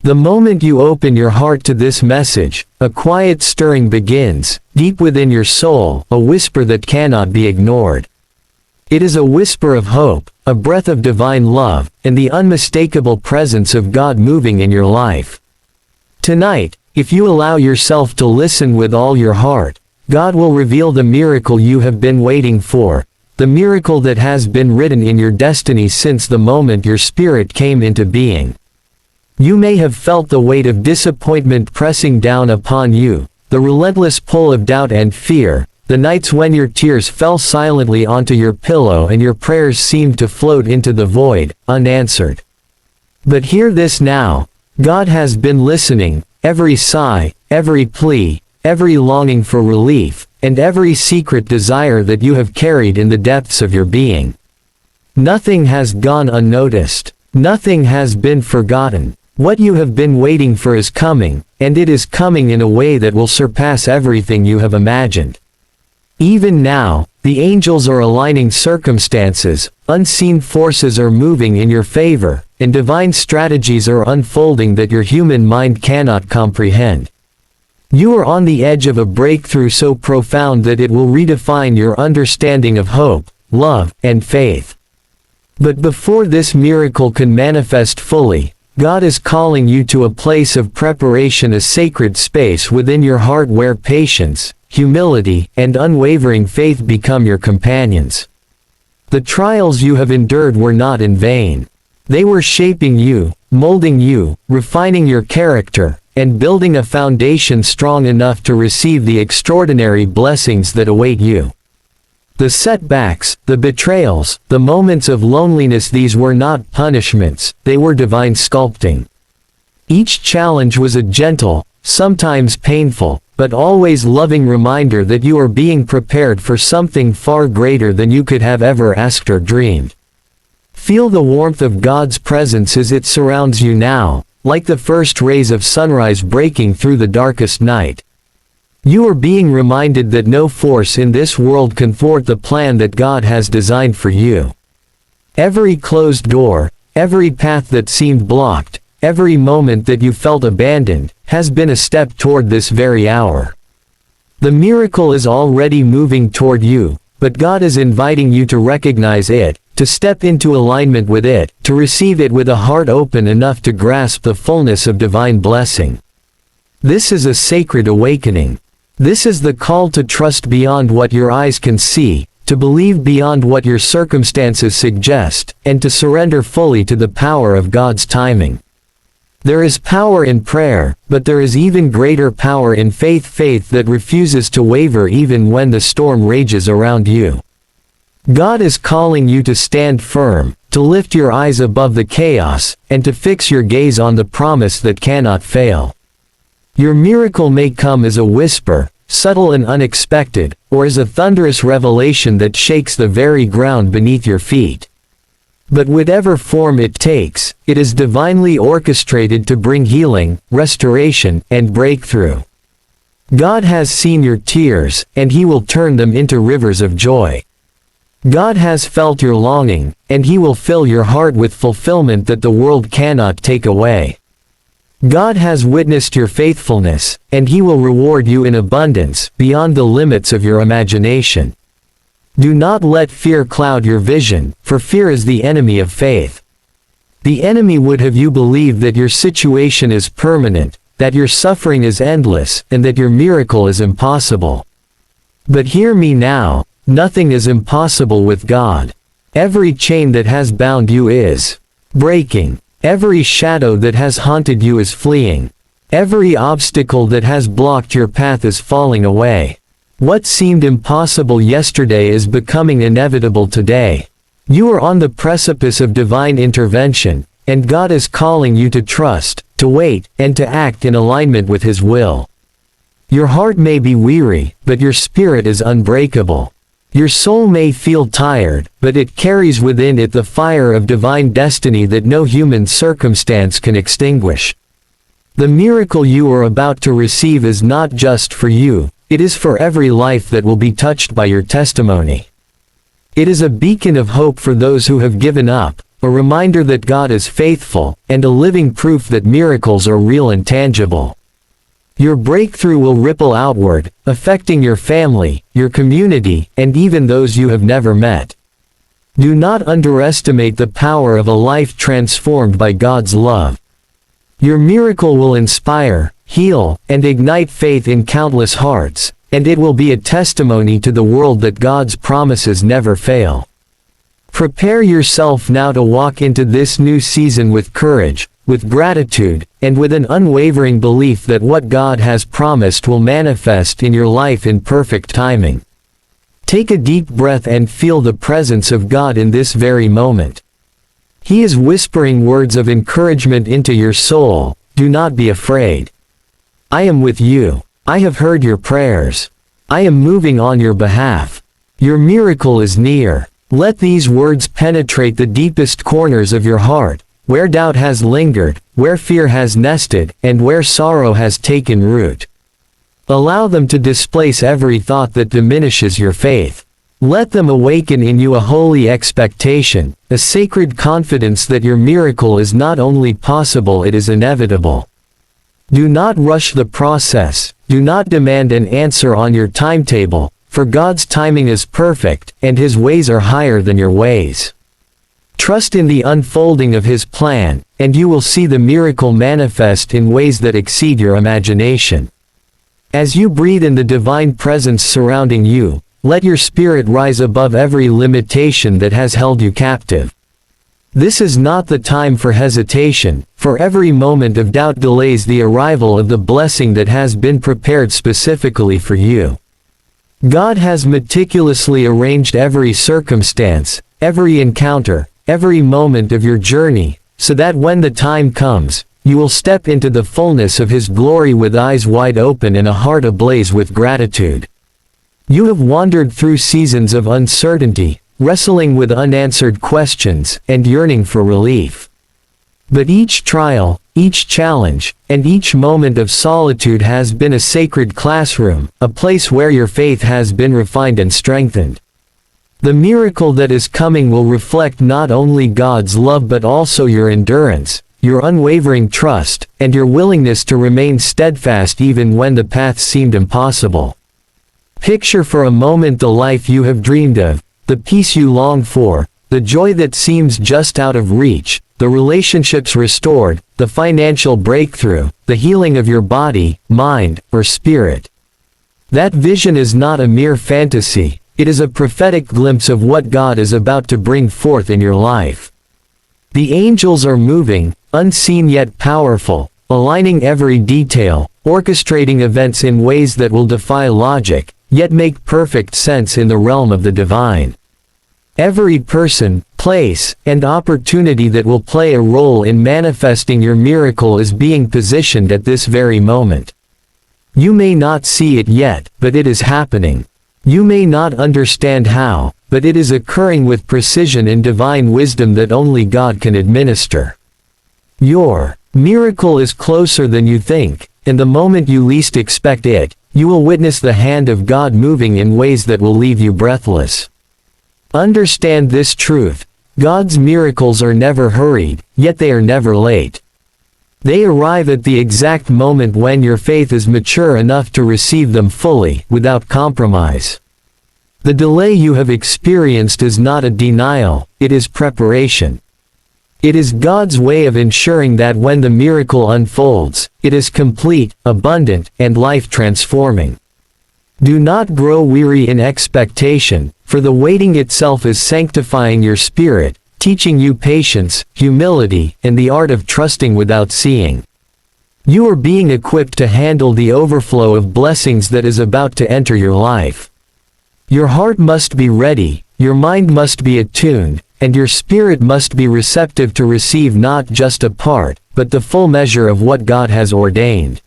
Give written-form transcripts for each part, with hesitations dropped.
The moment you open your heart to this message, a quiet stirring begins, deep within your soul, a whisper that cannot be ignored. It is a whisper of hope, a breath of divine love, and the unmistakable presence of God moving in your life. Tonight, if you allow yourself to listen with all your heart, God will reveal the miracle you have been waiting for, the miracle that has been written in your destiny since the moment your spirit came into being. You may have felt the weight of disappointment pressing down upon you, the relentless pull of doubt and fear, the nights when your tears fell silently onto your pillow and your prayers seemed to float into the void, unanswered. But hear this now, God has been listening, every sigh, every plea, every longing for relief, and every secret desire that you have carried in the depths of your being. Nothing has gone unnoticed. Nothing has been forgotten. What you have been waiting for is coming, and it is coming in a way that will surpass everything you have imagined. Even now, the angels are aligning circumstances, unseen forces are moving in your favor, and divine strategies are unfolding that your human mind cannot comprehend. You are on the edge of a breakthrough so profound that it will redefine your understanding of hope, love, and faith. But before this miracle can manifest fully, God is calling you to a place of preparation, a sacred space within your heart where patience, humility, and unwavering faith become your companions. The trials you have endured were not in vain. They were shaping you, molding you, refining your character, and building a foundation strong enough to receive the extraordinary blessings that await you. The setbacks, the betrayals, the moments of loneliness, these were not punishments, they were divine sculpting. Each challenge was a gentle, sometimes painful, but always loving reminder that you are being prepared for something far greater than you could have ever asked or dreamed. Feel the warmth of God's presence as it surrounds you now, like the first rays of sunrise breaking through the darkest night. You are being reminded that no force in this world can thwart the plan that God has designed for you. Every closed door, every path that seemed blocked, every moment that you felt abandoned, has been a step toward this very hour. The miracle is already moving toward you, but God is inviting you to recognize it, to step into alignment with it, to receive it with a heart open enough to grasp the fullness of divine blessing. This is a sacred awakening. This is the call to trust beyond what your eyes can see, to believe beyond what your circumstances suggest, and to surrender fully to the power of God's timing. There is power in prayer, but there is even greater power in faith, faith that refuses to waver even when the storm rages around you. God is calling you to stand firm, to lift your eyes above the chaos, and to fix your gaze on the promise that cannot fail. Your miracle may come as a whisper, subtle and unexpected, or as a thunderous revelation that shakes the very ground beneath your feet. But whatever form it takes, it is divinely orchestrated to bring healing, restoration, and breakthrough. God has seen your tears, and He will turn them into rivers of joy. God has felt your longing, and He will fill your heart with fulfillment that the world cannot take away. God has witnessed your faithfulness, and He will reward you in abundance, beyond the limits of your imagination. Do not let fear cloud your vision, for fear is the enemy of faith. The enemy would have you believe that your situation is permanent, that your suffering is endless, and that your miracle is impossible. But hear me now, nothing is impossible with God. Every chain that has bound you is breaking. Every shadow that has haunted you is fleeing. Every obstacle that has blocked your path is falling away. What seemed impossible yesterday is becoming inevitable today. You are on the precipice of divine intervention, and God is calling you to trust, to wait, and to act in alignment with His will. Your heart may be weary, but your spirit is unbreakable. Your soul may feel tired, but it carries within it the fire of divine destiny that no human circumstance can extinguish. The miracle you are about to receive is not just for you, it is for every life that will be touched by your testimony. It is a beacon of hope for those who have given up, a reminder that God is faithful, and a living proof that miracles are real and tangible. Your breakthrough will ripple outward, affecting your family, your community, and even those you have never met. Do not underestimate the power of a life transformed by God's love. Your miracle will inspire, heal, and ignite faith in countless hearts, and it will be a testimony to the world that God's promises never fail. Prepare yourself now to walk into this new season with courage, with gratitude, and with an unwavering belief that what God has promised will manifest in your life in perfect timing. Take a deep breath and feel the presence of God in this very moment. He is whispering words of encouragement into your soul. Do not be afraid. I am with you. I have heard your prayers. I am moving on your behalf. Your miracle is near. Let these words penetrate the deepest corners of your heart, where doubt has lingered, where fear has nested, and where sorrow has taken root. Allow them to displace every thought that diminishes your faith. Let them awaken in you a holy expectation, a sacred confidence that your miracle is not only possible, it is inevitable. Do not rush the process. Do not demand an answer on your timetable, for God's timing is perfect, and His ways are higher than your ways. Trust in the unfolding of His plan, and you will see the miracle manifest in ways that exceed your imagination. As you breathe in the divine presence surrounding you, let your spirit rise above every limitation that has held you captive. This is not the time for hesitation, for every moment of doubt delays the arrival of the blessing that has been prepared specifically for you. God has meticulously arranged every circumstance, every encounter, every moment of your journey, so that when the time comes, you will step into the fullness of His glory with eyes wide open and a heart ablaze with gratitude. You have wandered through seasons of uncertainty, wrestling with unanswered questions, and yearning for relief. But each trial, each challenge, and each moment of solitude has been a sacred classroom, a place where your faith has been refined and strengthened. The miracle that is coming will reflect not only God's love but also your endurance, your unwavering trust, and your willingness to remain steadfast even when the path seemed impossible. Picture for a moment the life you have dreamed of, the peace you long for, the joy that seems just out of reach, the relationships restored, the financial breakthrough, the healing of your body, mind, or spirit. That vision is not a mere fantasy, it is a prophetic glimpse of what God is about to bring forth in your life. The angels are moving, unseen yet powerful, aligning every detail, orchestrating events in ways that will defy logic, yet make perfect sense in the realm of the divine. Every person, place, and opportunity that will play a role in manifesting your miracle is being positioned at this very moment. You may not see it yet, but it is happening. You may not understand how, but it is occurring with precision and divine wisdom that only God can administer. Your miracle is closer than you think, and the moment you least expect it, you will witness the hand of God moving in ways that will leave you breathless. Understand this truth: God's miracles are never hurried, yet they are never late. They arrive at the exact moment when your faith is mature enough to receive them fully, without compromise. The delay you have experienced is not a denial, it is preparation. It is God's way of ensuring that when the miracle unfolds, it is complete, abundant, and life-transforming. Do not grow weary in expectation, for the waiting itself is sanctifying your spirit, teaching you patience, humility, and the art of trusting without seeing. You are being equipped to handle the overflow of blessings that is about to enter your life. Your heart must be ready, your mind must be attuned, and your spirit must be receptive to receive not just a part, but the full measure of what God has ordained.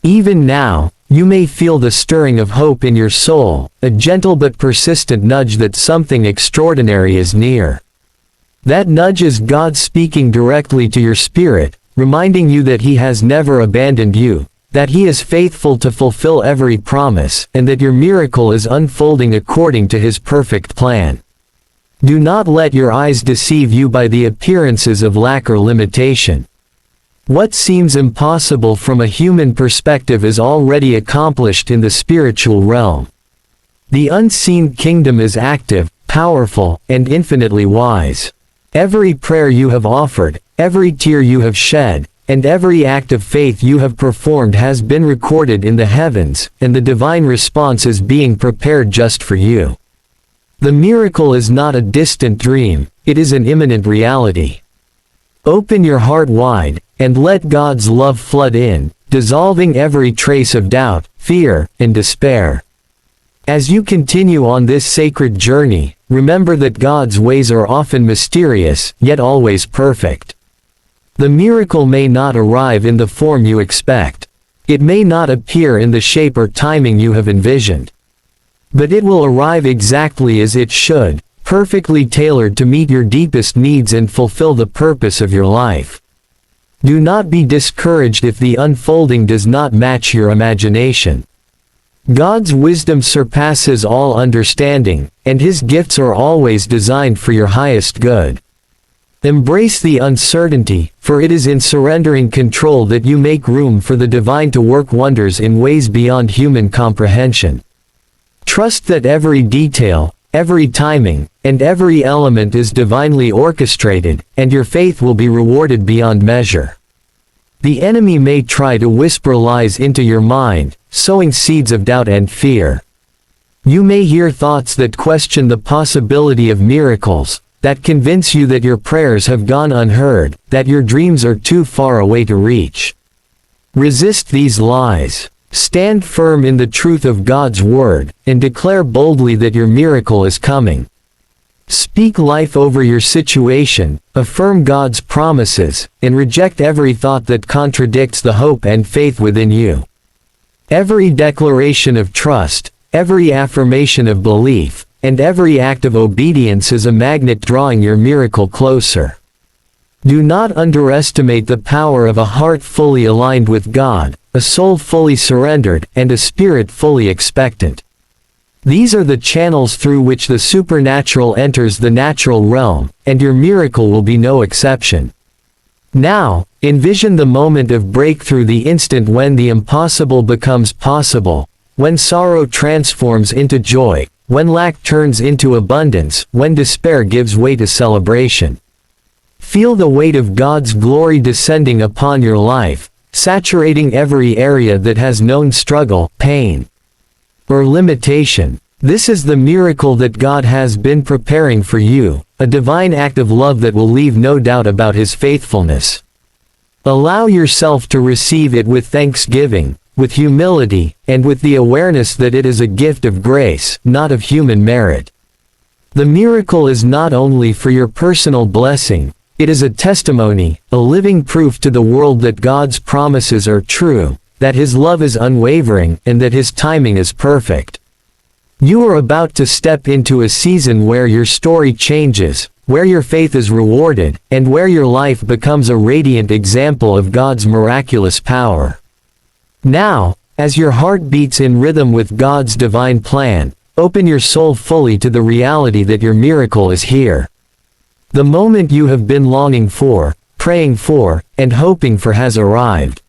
Even now, you may feel the stirring of hope in your soul, a gentle but persistent nudge that something extraordinary is near. That nudge is God speaking directly to your spirit, reminding you that He has never abandoned you, that He is faithful to fulfill every promise, and that your miracle is unfolding according to His perfect plan. Do not let your eyes deceive you by the appearances of lack or limitation. What seems impossible from a human perspective is already accomplished in the spiritual realm. The unseen kingdom is active, powerful, and infinitely wise. Every prayer you have offered, every tear you have shed, and every act of faith you have performed has been recorded in the heavens, and the divine response is being prepared just for you. The miracle is not a distant dream, it is an imminent reality. Open your heart wide, and let God's love flood in, dissolving every trace of doubt, fear, and despair. As you continue on this sacred journey, remember that God's ways are often mysterious, yet always perfect. The miracle may not arrive in the form you expect. It may not appear in the shape or timing you have envisioned. But it will arrive exactly as it should, perfectly tailored to meet your deepest needs and fulfill the purpose of your life. Do not be discouraged if the unfolding does not match your imagination. God's wisdom surpasses all understanding, and His gifts are always designed for your highest good. Embrace the uncertainty, for it is in surrendering control that you make room for the divine to work wonders in ways beyond human comprehension. Trust that every detail, every timing, and every element is divinely orchestrated, and your faith will be rewarded beyond measure. The enemy may try to whisper lies into your mind, sowing seeds of doubt and fear. You may hear thoughts that question the possibility of miracles, that convince you that your prayers have gone unheard, that your dreams are too far away to reach. Resist these lies. Stand firm in the truth of God's word, and declare boldly that your miracle is coming. Speak life over your situation, affirm God's promises, and reject every thought that contradicts the hope and faith within you. Every declaration of trust, every affirmation of belief, and every act of obedience is a magnet drawing your miracle closer. Do not underestimate the power of a heart fully aligned with God, a soul fully surrendered, and a spirit fully expectant. These are the channels through which the supernatural enters the natural realm, and your miracle will be no exception. Now, envision the moment of breakthrough, the instant when the impossible becomes possible, when sorrow transforms into joy, when lack turns into abundance, when despair gives way to celebration. Feel the weight of God's glory descending upon your life, saturating every area that has known struggle, pain, or limitation. This is the miracle that God has been preparing for you, a divine act of love that will leave no doubt about His faithfulness. Allow yourself to receive it with thanksgiving, with humility, and with the awareness that it is a gift of grace, not of human merit. The miracle is not only for your personal blessing, it is a testimony, a living proof to the world that God's promises are true, that His love is unwavering, and that His timing is perfect. You are about to step into a season where your story changes, where your faith is rewarded, and where your life becomes a radiant example of God's miraculous power. Now, as your heart beats in rhythm with God's divine plan, open your soul fully to the reality that your miracle is here. The moment you have been longing for, praying for, and hoping for has arrived.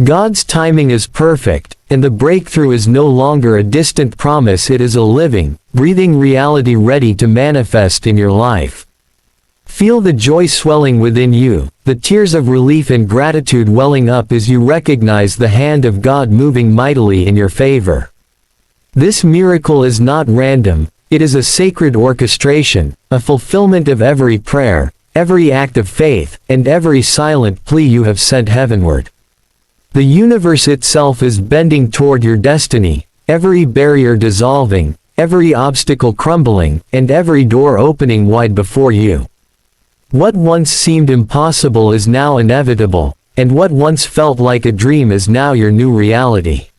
God's timing is perfect, and the breakthrough is no longer a distant promise, it is a living, breathing reality ready to manifest in your life. Feel the joy swelling within you, the tears of relief and gratitude welling up as you recognize the hand of God moving mightily in your favor. This miracle is not random, it is a sacred orchestration, a fulfillment of every prayer, every act of faith, and every silent plea you have sent heavenward. The universe itself is bending toward your destiny, every barrier dissolving, every obstacle crumbling, and every door opening wide before you. What once seemed impossible is now inevitable, and what once felt like a dream is now your new reality.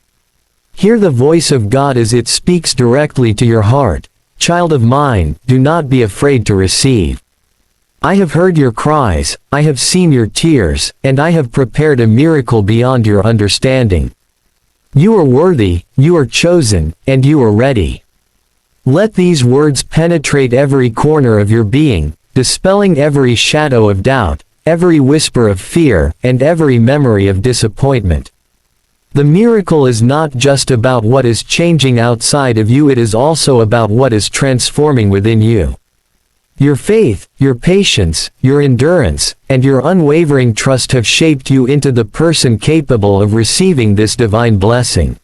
Hear the voice of God as it speaks directly to your heart. Child of mine, do not be afraid to receive. I have heard your cries, I have seen your tears, and I have prepared a miracle beyond your understanding. You are worthy, you are chosen, and you are ready. Let these words penetrate every corner of your being, dispelling every shadow of doubt, every whisper of fear, and every memory of disappointment. The miracle is not just about what is changing outside of you, it is also about what is transforming within you. Your faith, your patience, your endurance, and your unwavering trust have shaped you into the person capable of receiving this divine blessing.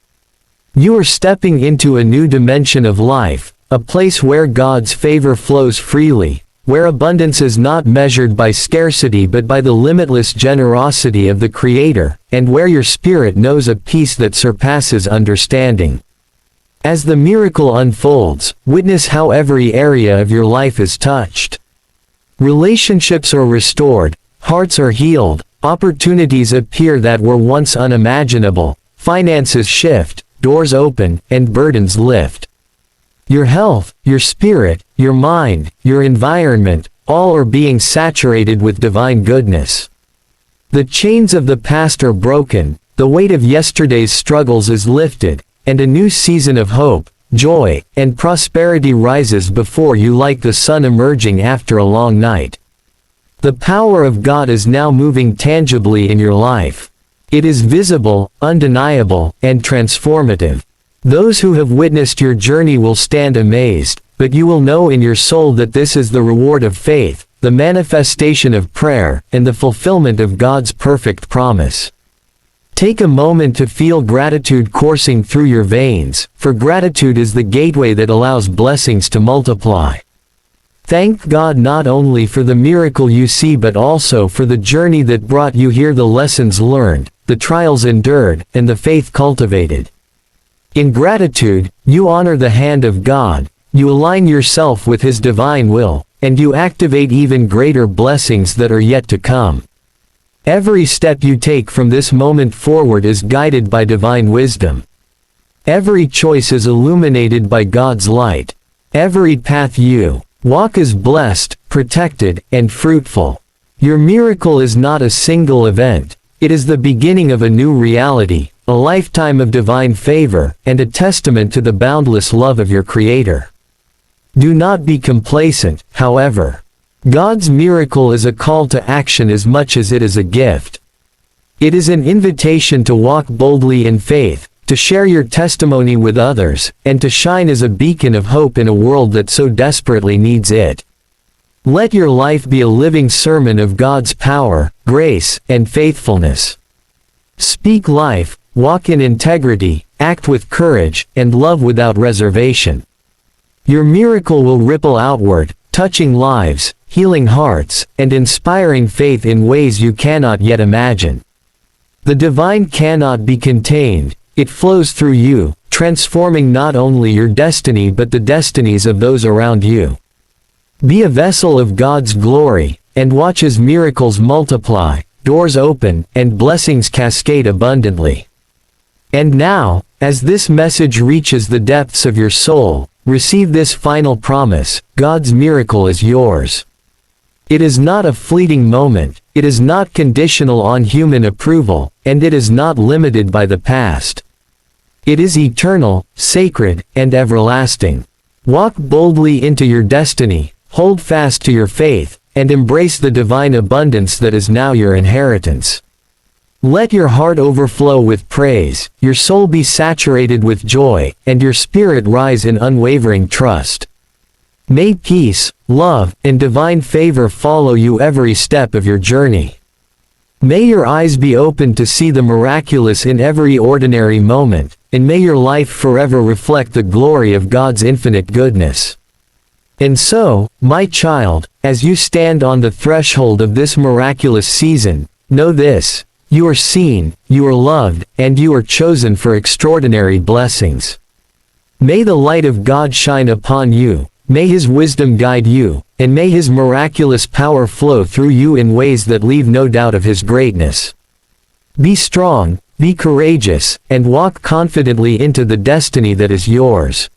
You are stepping into a new dimension of life, a place where God's favor flows freely, where abundance is not measured by scarcity but by the limitless generosity of the Creator, and where your spirit knows a peace that surpasses understanding. As the miracle unfolds, witness how every area of your life is touched. Relationships are restored, hearts are healed, opportunities appear that were once unimaginable, finances shift, doors open, and burdens lift. Your health, your spirit, your mind, your environment, all are being saturated with divine goodness. The chains of the past are broken, the weight of yesterday's struggles is lifted, and a new season of hope, joy, and prosperity rises before you like the sun emerging after a long night. The power of God is now moving tangibly in your life. It is visible, undeniable, and transformative. Those who have witnessed your journey will stand amazed, but you will know in your soul that this is the reward of faith, the manifestation of prayer, and the fulfillment of God's perfect promise. Take a moment to feel gratitude coursing through your veins, for gratitude is the gateway that allows blessings to multiply. Thank God not only for the miracle you see but also for the journey that brought you here, the lessons learned, the trials endured, and the faith cultivated. In gratitude, you honor the hand of God, you align yourself with His divine will, and you activate even greater blessings that are yet to come. Every step you take from this moment forward is guided by divine wisdom. Every choice is illuminated by God's light. Every path you walk is blessed, protected, and fruitful. Your miracle is not a single event, it is the beginning of a new reality, a lifetime of divine favor, and a testament to the boundless love of your Creator. Do not be complacent, however. God's miracle is a call to action as much as it is a gift. It is an invitation to walk boldly in faith, to share your testimony with others, and to shine as a beacon of hope in a world that so desperately needs it. Let your life be a living sermon of God's power, grace, and faithfulness. Speak life, walk in integrity, act with courage, and love without reservation. Your miracle will ripple outward, touching lives, healing hearts, and inspiring faith in ways you cannot yet imagine. The divine cannot be contained, it flows through you, transforming not only your destiny but the destinies of those around you. Be a vessel of God's glory, and watch as miracles multiply, doors open, and blessings cascade abundantly. And now, as this message reaches the depths of your soul, receive this final promise: God's miracle is yours. It is not a fleeting moment, it is not conditional on human approval, and it is not limited by the past. It is eternal, sacred, and everlasting. Walk boldly into your destiny, hold fast to your faith, and embrace the divine abundance that is now your inheritance. Let your heart overflow with praise, your soul be saturated with joy, and your spirit rise in unwavering trust. May peace, love, and divine favor follow you every step of your journey. May your eyes be open to see the miraculous in every ordinary moment, and may your life forever reflect the glory of God's infinite goodness. And so, my child, as you stand on the threshold of this miraculous season, know this: you are seen, you are loved, and you are chosen for extraordinary blessings. May the light of God shine upon you, may His wisdom guide you, and may His miraculous power flow through you in ways that leave no doubt of His greatness. Be strong, be courageous, and walk confidently into the destiny that is yours.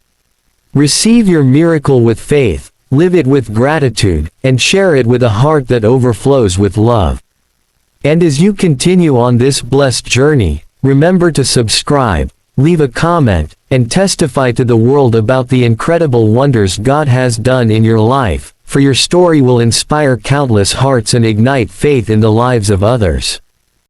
Receive your miracle with faith, live it with gratitude, and share it with a heart that overflows with love. And as you continue on this blessed journey, remember to subscribe, leave a comment, and testify to the world about the incredible wonders God has done in your life, for your story will inspire countless hearts and ignite faith in the lives of others.